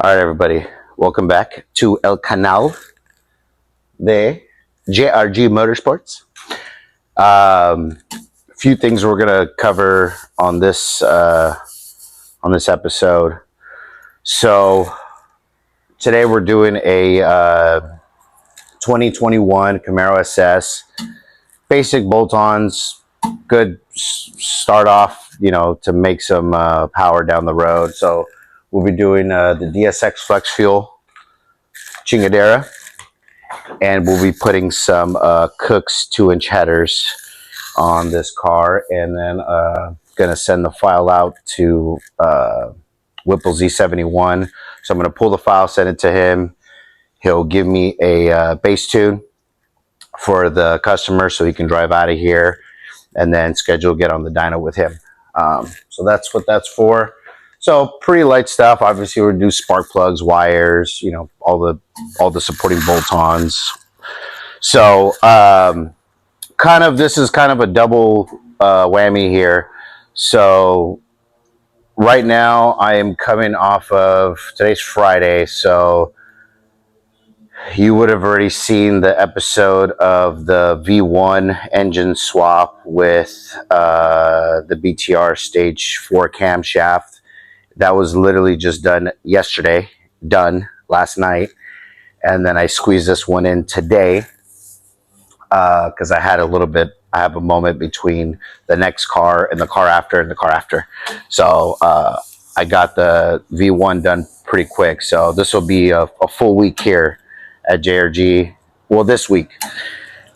All right, everybody, welcome back to El Canal de JRG Motorsports. A few things we're gonna cover on this episode. So today we're doing a 2021 Camaro SS, basic bolt-ons, good start off, to make some power down the road. So we'll be doing the DSX Flex Fuel Chingadera, and we'll be putting some Cook's 2-inch headers on this car, and then gonna send the file out to Whipple Z71. So I'm gonna pull the file, send it to him. He'll give me a base tune for the customer so he can drive out of here, and then schedule get on the dyno with him. So that's what that's for. So pretty light stuff. Obviously, we'll do spark plugs, wires, all the supporting bolt-ons. So this is kind of a double whammy here. So right now I am coming off of, today's Friday, so you would have already seen the episode of the V1 engine swap with the BTR stage 4 camshaft. That was literally just done yesterday, done last night. And then I squeezed this one in today because I have a moment between the next car and the car after and the car after. So I got the V1 done pretty quick. So this will be a full week here at JRG, well, this week.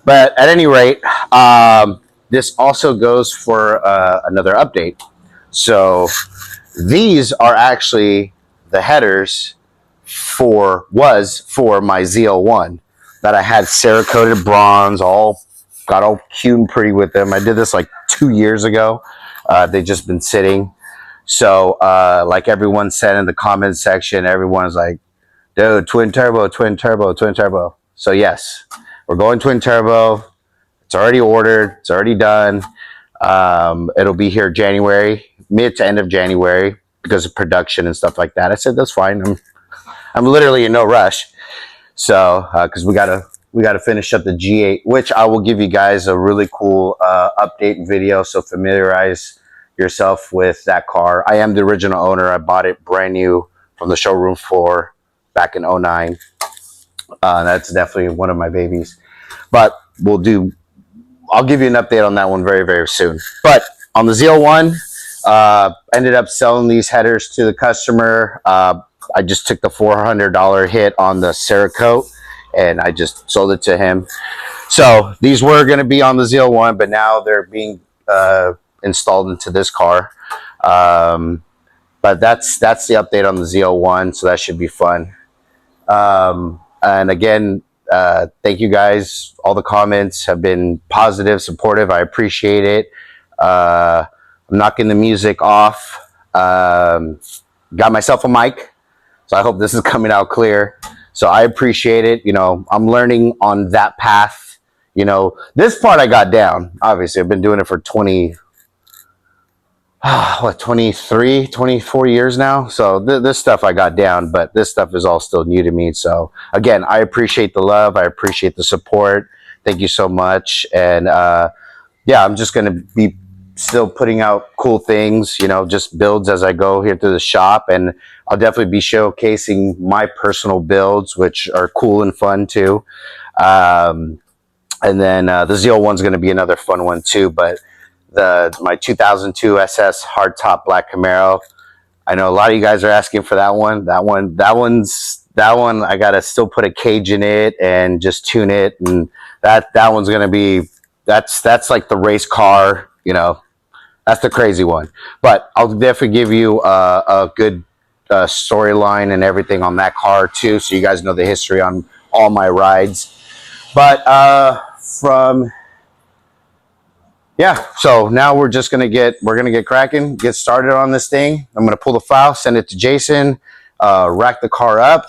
But at any rate, this also goes for another update. So these are actually the headers for my ZL1 that I had Cerakoted bronze, got all cute and pretty with them. I did this like 2 years ago. They've just been sitting. So like everyone said in the comment section, everyone's like, dude, twin turbo, twin turbo, twin turbo. So yes, we're going twin turbo. It's already ordered. It's already done. It'll be here January, mid to end of January, because of production and stuff like that. I said, that's fine. I'm literally in no rush. So, because we gotta finish up the G8, which I will give you guys a really cool update video. So familiarize yourself with that car. I am the original owner. I bought it brand new from the showroom floor back in 09. That's definitely one of my babies. But I'll give you an update on that one very, very soon. But on the ZL1, ended up selling these headers to the customer. I just took the $400 hit on the Cerakote, and I just sold it to him. So these were going to be on the ZL1, but now they're being installed into this car. But that's the update on the ZL1, so that should be fun. And again, thank you guys. All the comments have been positive, supportive. I appreciate it. I'm knocking the music off. Got myself a mic, so I hope this is coming out clear. So I appreciate it. I'm learning on that path. This part I got down. Obviously, I've been doing it for 23, 24 years now. So this stuff I got down, but this stuff is all still new to me. So again, I appreciate the love. I appreciate the support. Thank you so much. And yeah, I'm just going to be still putting out cool things, just builds as I go here through the shop. And I'll definitely be showcasing my personal builds, which are cool and fun too. And then the ZL1's going to be another fun one too. But my 2002 SS hardtop black Camaro, I know a lot of you guys are asking for that one. That one I gotta still put a cage in it and just tune it, and that one's gonna be that's like the race car. That's the crazy one. But I'll definitely give you a good storyline and everything on that car too, so you guys know the history on all my rides. But so now we're gonna get cracking, get started on this thing. I'm gonna pull the file, send it to Jason, rack the car up,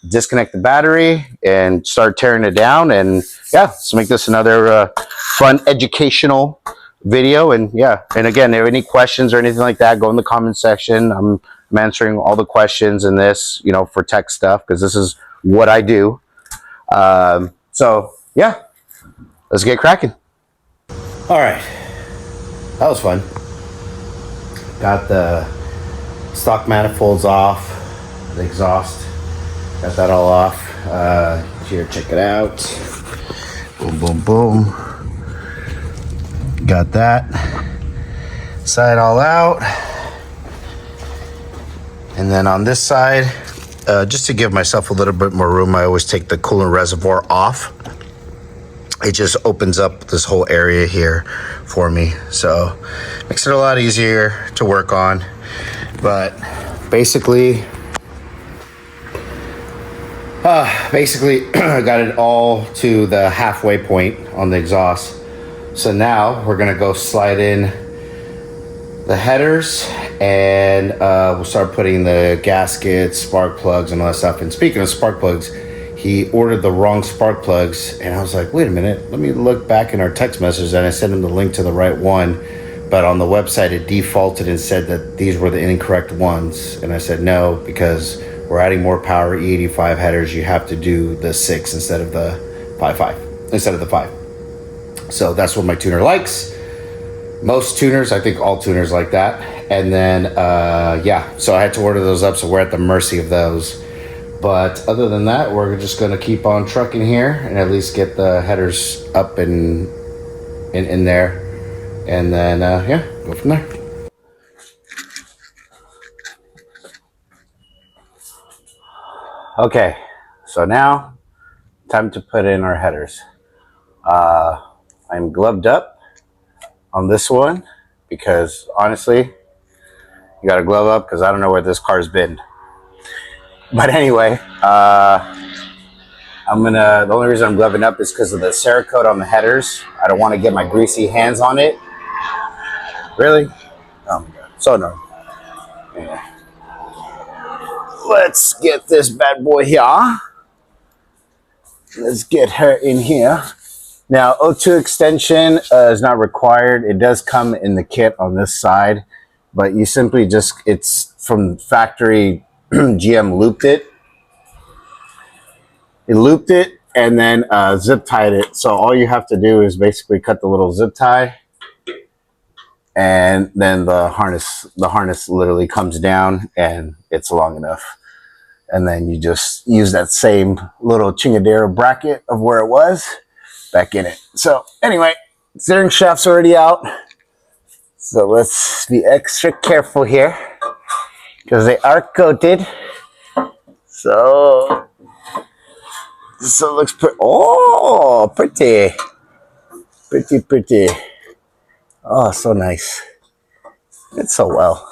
disconnect the battery, and start tearing it down. And yeah, let's make this another fun educational video. And yeah, and again, if any questions or anything like that, go in the comment section. I'm I'm answering all the questions in this, you know, for tech stuff, because this is what I do. So yeah, let's get cracking. All right, that was fun. Got the stock manifolds off, the exhaust, got that all off. Here, check it out. Boom, boom, boom. Got that side all out. And then on this side, just to give myself a little bit more room, I always take the coolant reservoir off. It just opens up this whole area here for me. So makes it a lot easier to work on. But basically, I got it all to the halfway point on the exhaust. So now we're gonna go slide in the headers, and we'll start putting the gaskets, spark plugs, and all that stuff. And speaking of spark plugs, he ordered the wrong spark plugs, and I was like, wait a minute, let me look back in our text message, and I sent him the link to the right one, but on the website it defaulted and said that these were the incorrect ones. And I said no, because we're adding more power E85 headers, you have to do the 6 instead of the 5. So that's what my tuner likes. Most tuners, I think all tuners like that. And then, yeah, so I had to order those up, so we're at the mercy of those. But other than that, we're just gonna keep on trucking here and at least get the headers up and in there. And then, yeah, go from there. Okay, so now, time to put in our headers. I'm gloved up on this one because honestly, you gotta glove up because I don't know where this car's been. But anyway, the only reason I'm gloving up is because of the Cerakote on the headers. I don't want to get my greasy hands on it. Really? Oh my god, so no. Yeah. Let's get this bad boy here. Let's get her in here. Now, O2 extension is not required. It does come in the kit on this side, but you simply just, it's from factory. GM looped it. It looped it and then zip tied it. So all you have to do is basically cut the little zip tie, and then the harness literally comes down and it's long enough. And then you just use that same little chingadero bracket of where it was back in it. So anyway, steering shaft's already out. So let's be extra careful here because they are coated. So it looks pretty. Oh, pretty. Pretty. Oh, so nice. It's so well.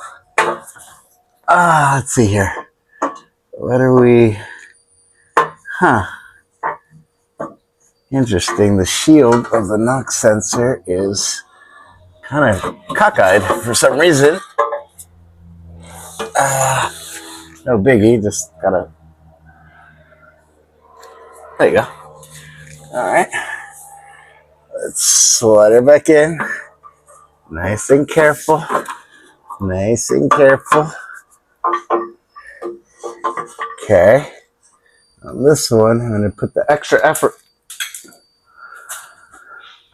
Let's see here. What are we? Huh. Interesting. The shield of the knock sensor is kind of cockeyed for some reason. No biggie. Just gotta. There you go. All right. Let's slide it back in. Nice and careful. Nice and careful. Okay. On this one, I'm going to put the extra effort.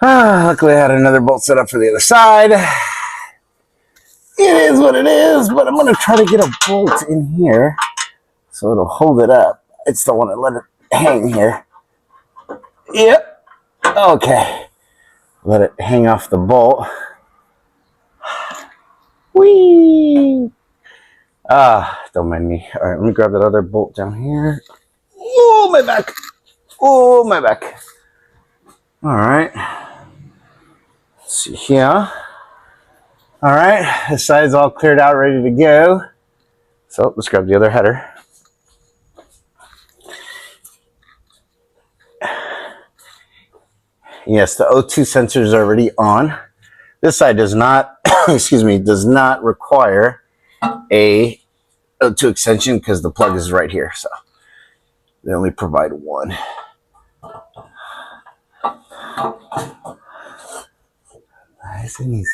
Luckily, I had another bolt set up for the other side. It is what it is, but I'm going to try to get a bolt in here so it'll hold it up. I just don't want to let it hang here. Yep. Okay. Let it hang off the bolt. Whee! Don't mind me. All right, let me grab that other bolt down here. Oh, my back. Oh, my back. All right. Let's see here. All right, the side's all cleared out, ready to go. So let's grab the other header. Yes, the O2 sensor is already on. This side does not, excuse me, does not require a O2 extension because the plug is right here. So they only provide one. Nice and easy.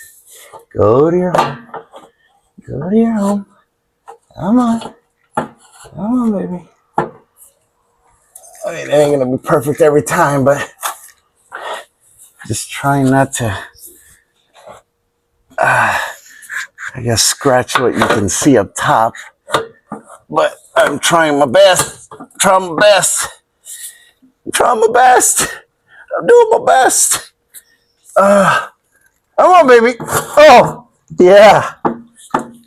Go to your home. Go to your home. Come on. Come on, baby. I mean, it ain't gonna be perfect every time, but just trying not to, I guess, scratch what you can see up top. But I'm trying my best. Trying my best. Trying my best. I'm doing my best. Come on, baby. Oh, yeah.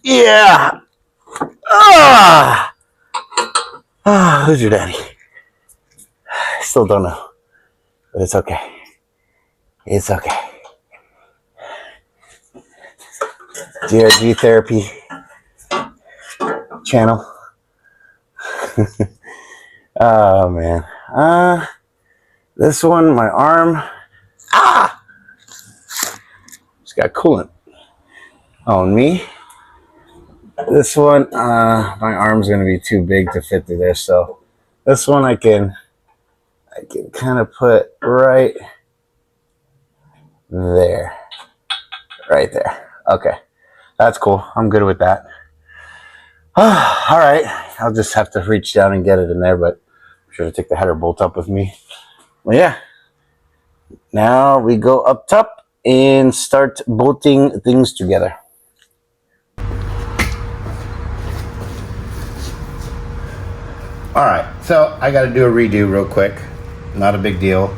Yeah. Who's your daddy? I still don't know. But it's okay. It's okay. GRG therapy channel. Oh, man. This one, my arm. It's got coolant on me. This one, my arm's gonna be too big to fit through this, so this one I can kind of put right there. Right there. Okay. That's cool. I'm good with that. All right. I'll just have to reach down and get it in there, but I'm sure to take the header bolt up with me. Well, yeah. Now we go up top and start bolting things together. All right, so I got to do a redo real quick. Not a big deal.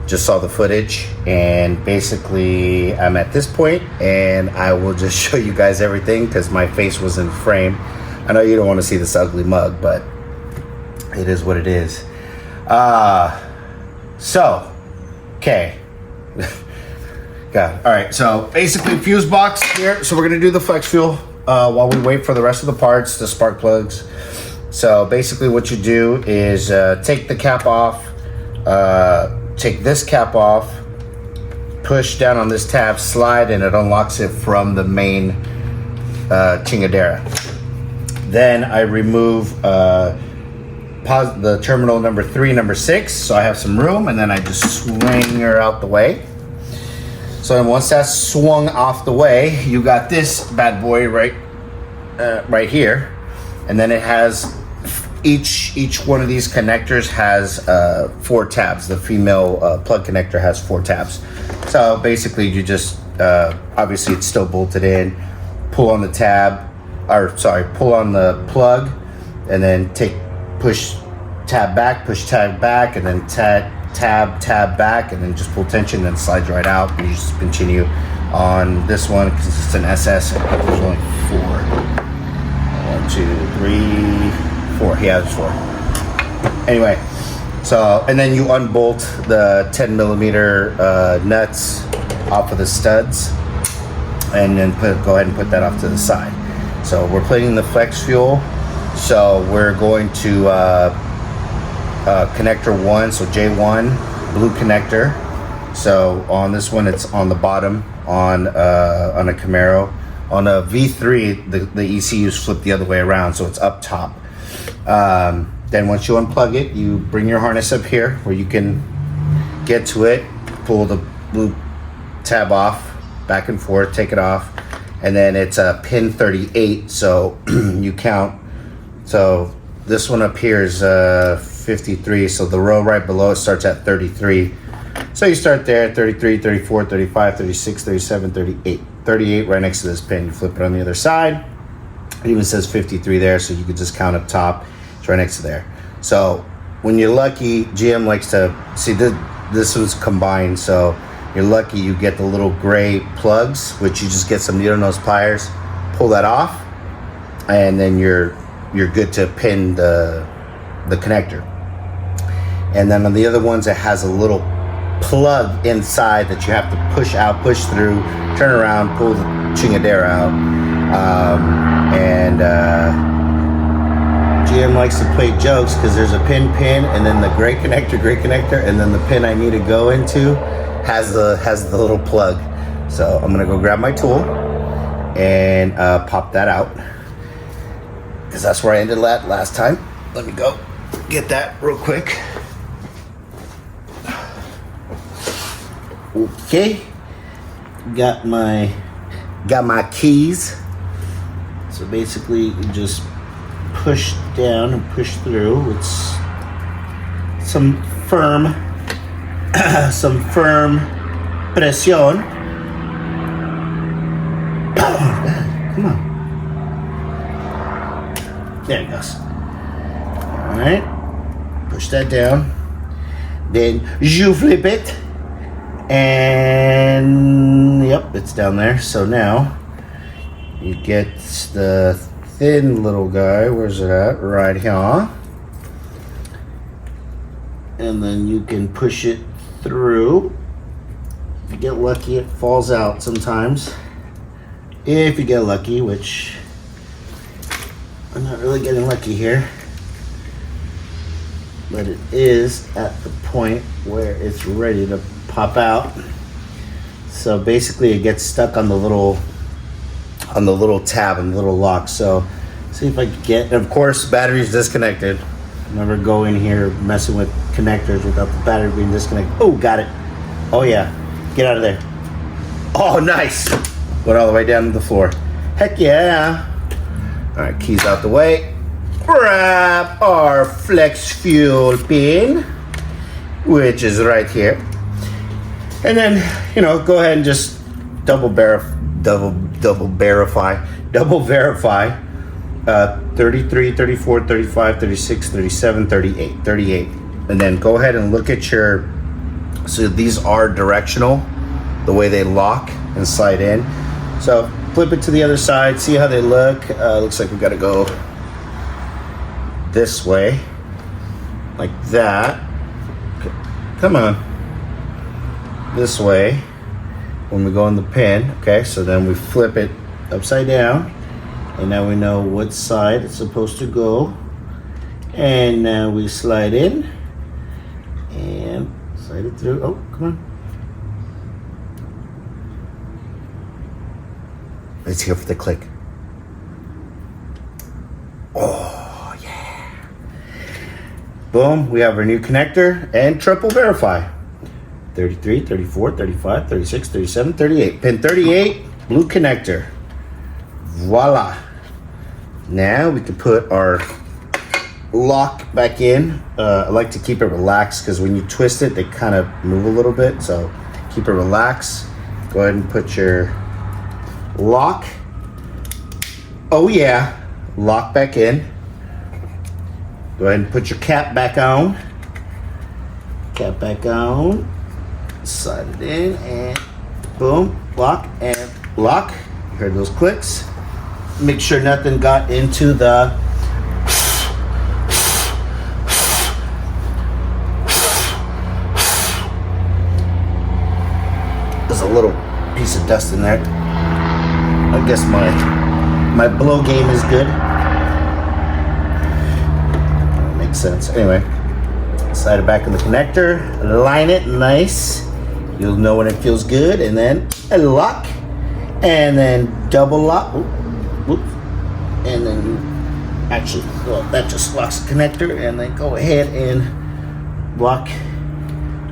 Just saw the footage, and basically I'm at this point, and I will just show you guys everything because my face was in frame. I know you don't want to see this ugly mug, but it is what it is. So, okay. God. All right, so basically fuse box here. So we're gonna do the flex fuel while we wait for the rest of the parts, the spark plugs. So basically what you do is take the cap off, take this cap off, push down on this tab, slide, and it unlocks it from the main chingadera. Then I remove the terminal number 3, number 6, so I have some room, and then I just swing her out the way. So then once that's swung off the way, you got this bad boy right here, and then it has each one of these connectors has 4 tabs. The female plug connector has 4 tabs. So basically, you just obviously it's still bolted in. Pull on the tab, pull on the plug, and then push tab back, and then tab back, and then just pull tension, and it slides right out. And you just continue on this one because it's an SS. There's only 4. 1, 2, 3, 4. Yeah, there's 4. Anyway, so and then you unbolt the 10 millimeter nuts off of the studs, and then go ahead and put that off to the side. So we're plating the flex fuel. So we're going to connector 1, so J1 blue connector. So on this one, it's on the bottom on a Camaro. On a V3, the ECU is flipped the other way around, so it's up top. Then once you unplug it, you bring your harness up here where you can get to it, pull the blue tab off, back and forth, take it off, and then it's a pin 38, so you count. So this one up here is 53, so the row right below it starts at 33. So you start there, 33, 34, 35, 36, 37, 38. 38 right next to this pin. You flip it on the other side. It even says 53 there, so you could just count up top. It's right next to there. So when you're lucky, GM likes to see this was combined, so you're lucky you get the little gray plugs, which you just get some needle nose pliers, pull that off, and then you're good to pin the connector. And then on the other ones, it has a little plug inside that you have to push out, push through, turn around, pull the chingadera out. GM likes to play jokes because there's a pin, and then the gray connector, and then the pin I need to go into has the little plug. So I'm gonna go grab my tool and pop that out because that's where I ended last time. Let me go get that real quick. Okay, got my keys. So basically you just push down and push through with some firm presión. Come on. There it goes. Alright. Push that down. Then you flip it. And yep, it's down there. So now you get the thin little guy. Where's it at? Right here. And then you can push it through. If you get lucky, it falls out sometimes. If you get lucky, which I'm not really getting lucky here. But it is at the point where it's ready to pop out. So basically it gets stuck on the little tab and the little lock. So see if I can get, and of course battery's disconnected. Never go in here messing with connectors without the battery being disconnected. Oh, got it. Oh yeah, get out of there. Oh, nice. Went all the way down to the floor. Heck yeah. All right, keys out the way. Grab our flex fuel pin, which is right here. And then, you know, go ahead and just double verify 33, 34, 35, 36, 37, 38. And then go ahead and look at your, so these are directional, the way they lock and slide in. So flip it to the other side, see how they look. Looks like we gotta go this way, like that. Come on. This way when we go in the pin. Okay, so then we flip it upside down. And now we know what side it's supposed to go. And now we slide in and slide it through. Oh, come on. Let's hear for the click. Oh, yeah. Boom, we have our new connector and triple verify. 33, 34, 35, 36, 37, 38. Pin 38, blue connector. Voila. Now we can put our lock back in. I like to keep it relaxed because when you twist it, they kind of move a little bit. So keep it relaxed. Go ahead and put your lock. Oh yeah, lock back in. Go ahead and put your cap back on. Cap back on. Slide it in and boom, lock and lock. You heard those clicks. Make sure nothing got into the there's a little piece of dust in there. I guess my blow game is good. That makes sense. Anyway, slide it back in the connector, line it nice. You'll know when it feels good, and then a lock, and then double lock. Whoop. And then actually, well, that just locks the connector, and then go ahead and lock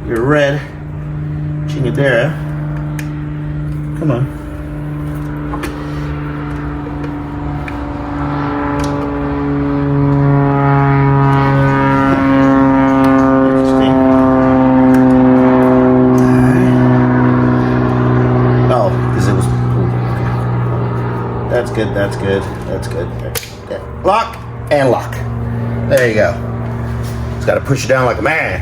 your red chingadera. Come on. That's good. Lock and lock. There you go. Just got to push it down like a man.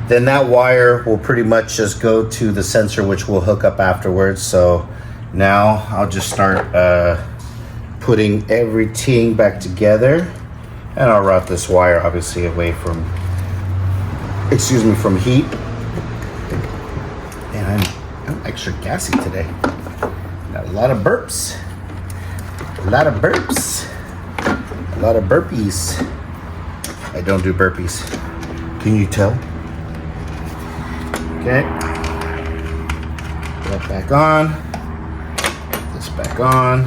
Then that wire will pretty much just go to the sensor, which we'll hook up afterwards. So now I'll just start putting everything back together, and I'll route this wire obviously away from, from heat. And I'm extra gassy today. Got a lot of burps. A lot of burpies. I don't do burpees. Can you tell? Okay. Put that back on. Put this back on.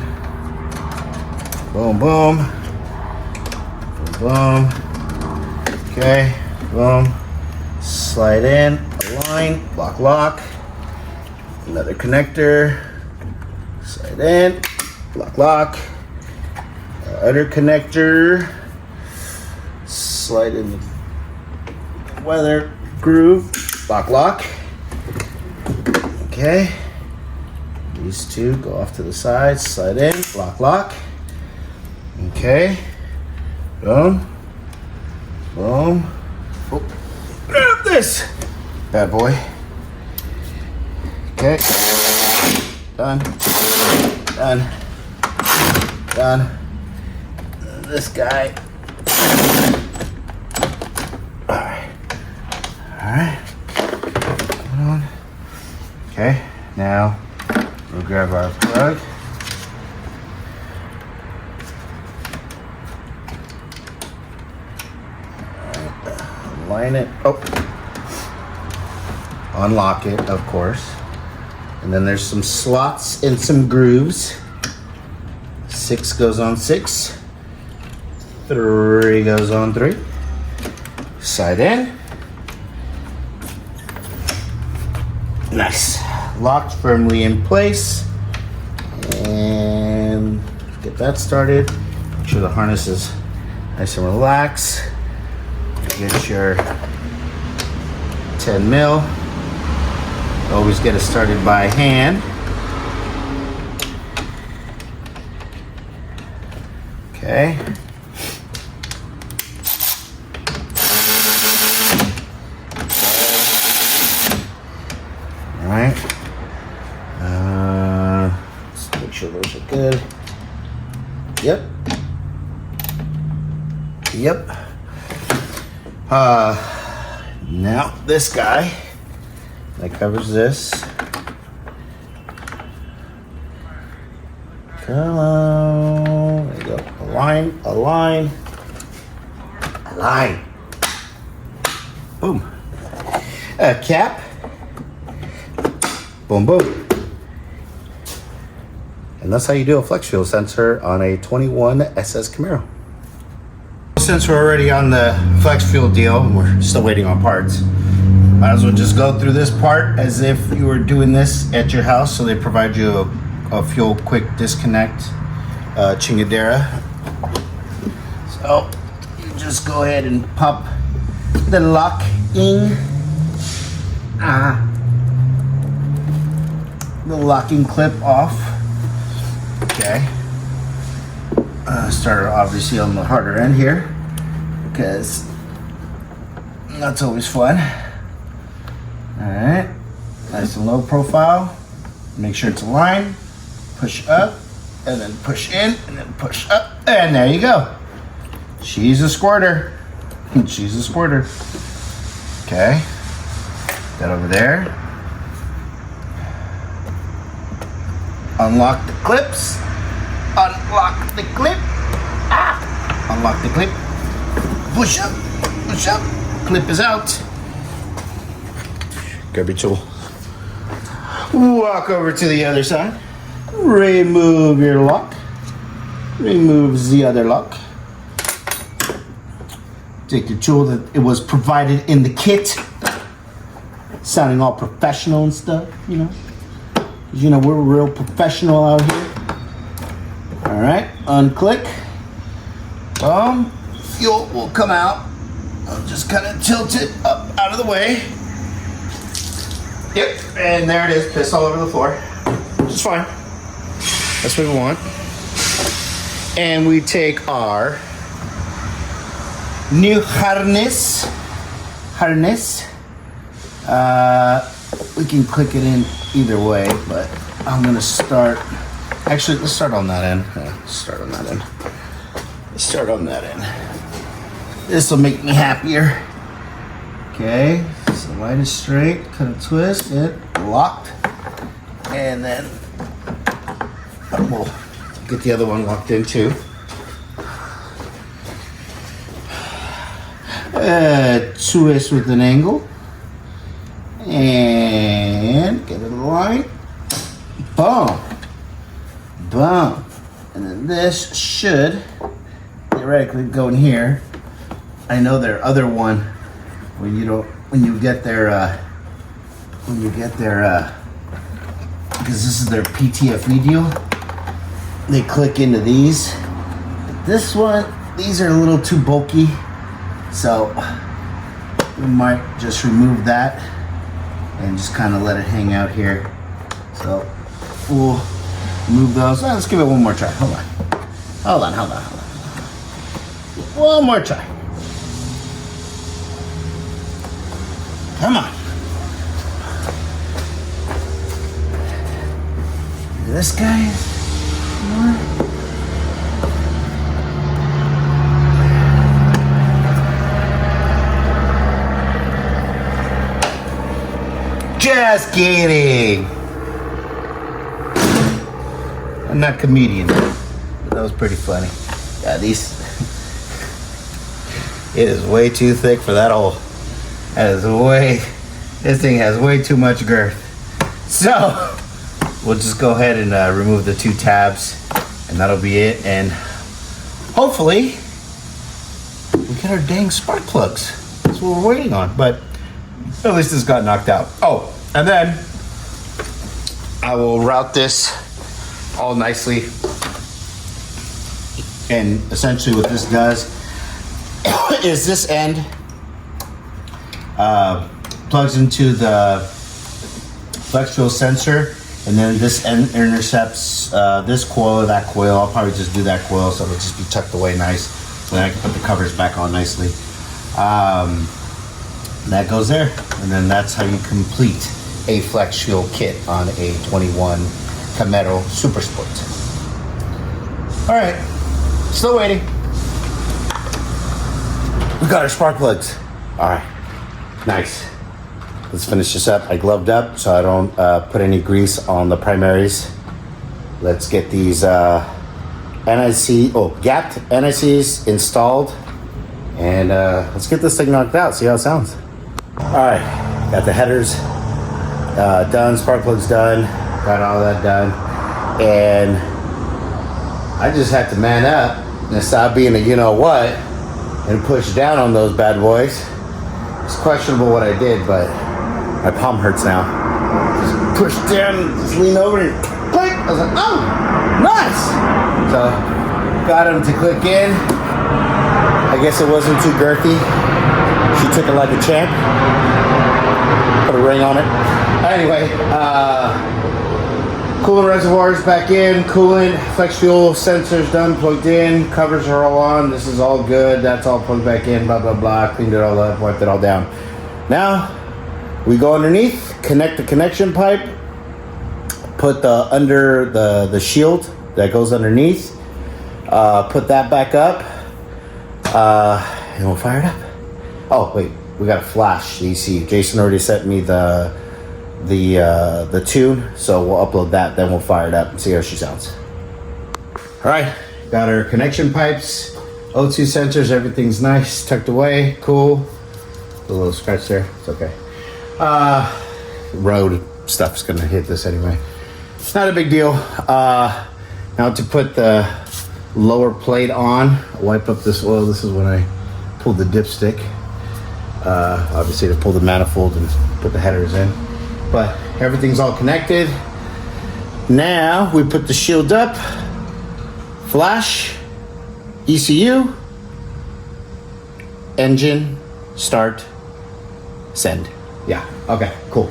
Boom, boom. Boom, boom. Okay. Boom. Slide in. Align. Lock, lock. Another connector. Slide in, lock. Other connector, slide in the weather groove, lock. Okay. These two go off to the side, slide in, lock. Okay. Boom. Oh, grab this bad boy. Okay. Done. This guy. Alright. Come on. Okay, now we'll grab our plug. Line it. Oh. Unlock it, of course. And then there's some slots and some grooves. 6 goes on 6. 3 goes on 3. Side in. Nice. Locked firmly in place. And get that started. Make sure the harness is nice and relaxed. Get your 10 mil. Always get it started by hand. Okay. All right. Let's make sure those are good. Yep. Now this guy that covers this. Come on, there you go. Align. Boom. A cap. Boom. And that's how you do a flex fuel sensor on a 21 SS Camaro. Since we're already on the flex fuel deal, and we're still waiting on parts, might as well just go through this part as if you were doing this at your house. So they provide you a fuel quick disconnect chingadera. So you just go ahead and pop the lock in. The locking clip off. Okay. Start obviously on the harder end here, because that's always fun. Alright, nice and low profile. Make sure it's aligned. Push up, and then push in, and then push up, and there you go. She's a squirter. Okay, that over there. Unlock the clips. Unlock the clip. Unlock the clip. Push up. Clip is out. Grab your tool. Walk over to the other side. Remove your lock. Remove the other lock. Take your tool that it was provided in the kit. Sounding all professional and stuff, you know. You know, we're real professional out here. All right, unclick. Boom. Fuel will come out. I'll just kind of tilt it up out of the way. Yep, and there it is, piss all over the floor. Which is fine. That's what we want. And we take our new harness. We can click it in either way, but I'm gonna start. Actually, let's start on that end. Start on that end. This will make me happier. Okay, so line is straight, kind of twist it, locked, and then we'll get the other one locked in too. Twist with an angle, and get it aligned. Boom. And then this should theoretically go in here. I know their other one, when you get their because this is their PTFE deal, they click into these. This one, these are a little too bulky, so we might just remove that and just kind of let it hang out here. So we'll move those. Let's give it one more try. Hold on. One more try. Come on. This guy is more. Just kidding. I'm not a comedian, but that was pretty funny. Yeah, these. It is way too thick for that hole. This thing has way too much girth. So, we'll just go ahead and remove the 2 tabs, and that'll be it. And hopefully, we get our dang spark plugs. That's what we're waiting on. But at least this got knocked out. Oh, and then I will route this all nicely. And essentially what this does is this end plugs into the flex fuel sensor, and then this end intercepts this coil or that coil. I'll probably just do that coil, so it'll just be tucked away nice. So then I can put the covers back on nicely. That goes there, and then that's how you complete a flex fuel kit on a 21 Camaro Super Sport. All right, still waiting. We got our spark plugs. All right, nice. Let's finish this up. I gloved up so I don't put any grease on the primaries. Let's get these gapped NICs installed, and let's get this thing knocked out, see how it sounds. All right, got the headers done, spark plugs done, got all that done, and I just had to man up and stop being a you-know-what and push down on those bad boys. It's questionable what I did, but my palm hurts now. Just push down, just lean over and click. I was like, oh, nice. So, got him to click in. I guess it wasn't too girthy. She took it like a champ. Put a ring on it. Anyway, coolant reservoirs back in, coolant, flex fuel sensors done, plugged in, covers are all on, this is all good, that's all plugged back in, blah, blah, blah, cleaned it all up, wiped it all down. Now, we go underneath, connect the connection pipe, put under the shield that goes underneath, put that back up, and we'll fire it up. Oh, wait, we got a flash, the ECU. Jason already sent me the tune, so we'll upload that, then we'll fire it up and see how she sounds. All right, got our connection pipes, O2 sensors, everything's nice, tucked away, cool. A little scratch there, it's okay. Road stuff's gonna hit this anyway. It's not a big deal. Now to put the lower plate on, wipe up this oil. This is when I pulled the dipstick. Obviously to pull the manifold and put the headers in. But everything's all connected. Now we put the shield up, flash, ECU, engine, start, send. Yeah, okay, cool.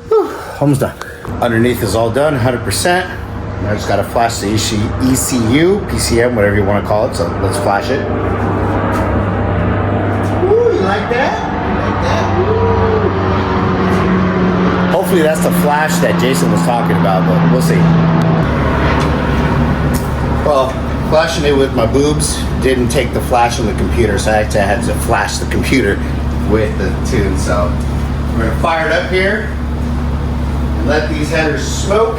Whew, almost done. Underneath is all done, 100%. I just gotta flash the ECU, PCM, whatever you wanna call it, so let's flash it. Ooh, you like that? You like that? Ooh. Hopefully that's the flash that Jason was talking about, but we'll see. Well, flashing it with my boobs didn't take the flash on the computer, so I actually had to flash the computer with the tune. So we're gonna fire it up here and let these headers smoke.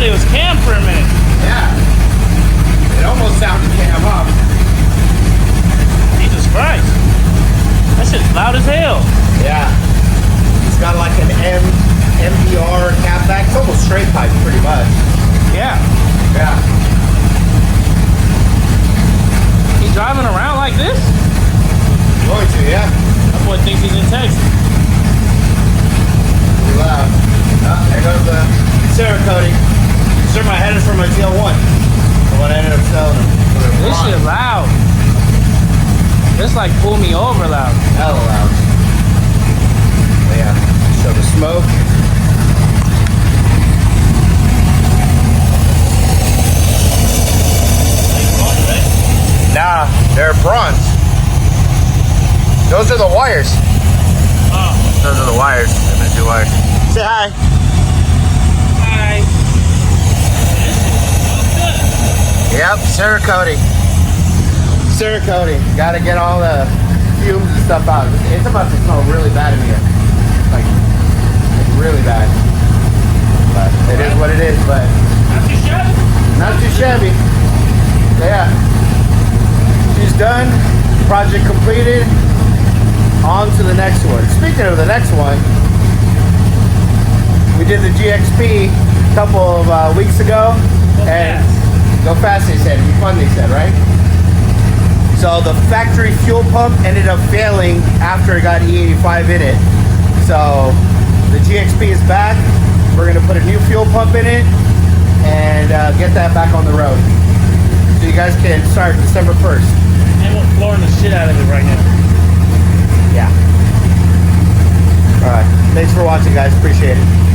It was Cam for a minute. Yeah. boy thinks he's in Texas. Pretty loud. Oh, there goes the Cerakote. Sure, my head is from my ZL1. The one I ended up selling them. This shit loud. This like pull me over loud. Hella loud. But yeah, show the smoke. Nah, they're bronze. Those are the wires. Oh. Those are the wires. They're the two wires. Say hi. Hi. Yep, Cerakote. Cerakote. Gotta get all the fumes and stuff out. It's about to smell really bad in here. Like really bad. But it is what it is, but Not too shabby. not too shabby. So yeah. She's done. Project completed. On to the next one. Speaking of the next one, we did the GXP a couple of weeks ago. Go fast, they said. Be fun, they said, right? So the factory fuel pump ended up failing after it got E85 in it. So the GXP is back. We're gonna put a new fuel pump in it and get that back on the road. So you guys can start December 1st. And we're flooring the shit out of it right now. Yeah. All right. Thanks for watching, guys. Appreciate it.